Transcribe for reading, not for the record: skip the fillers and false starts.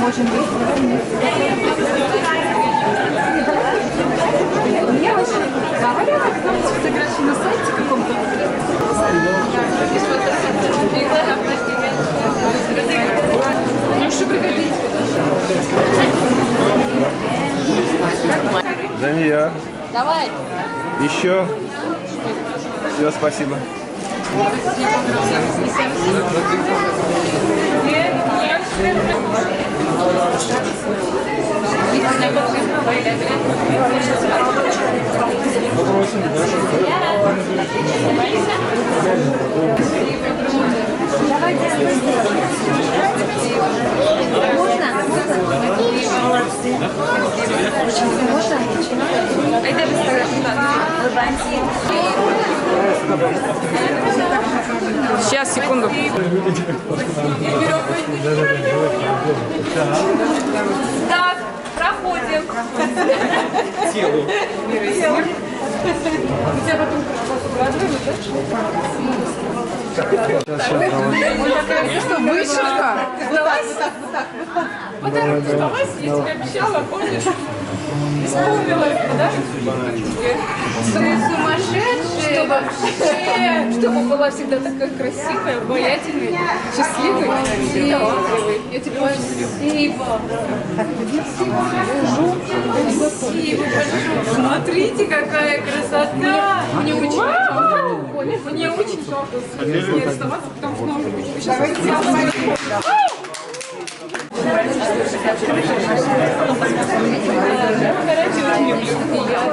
Можем есть. Фотографии на сайте каком-то. Ну что пригодится? Дания. Давай. Еще. Все, спасибо. Сейчас, секунду. Так, проходим. Телу. У тебя потом что, вышивка? Давай, я тебе обещала, помнишь? Исполнила это, да? Ты сумасшедшая вообще! Чтобы была всегда такая красивая, обаятельная, счастливая и талантливая. Я тебе спасибо. Спасибо большое. Смотрите, какая красота! Мне очень жалко. Мне очень жалко не расставаться, потому что нужно быть сейчас. Горячий очень люблю.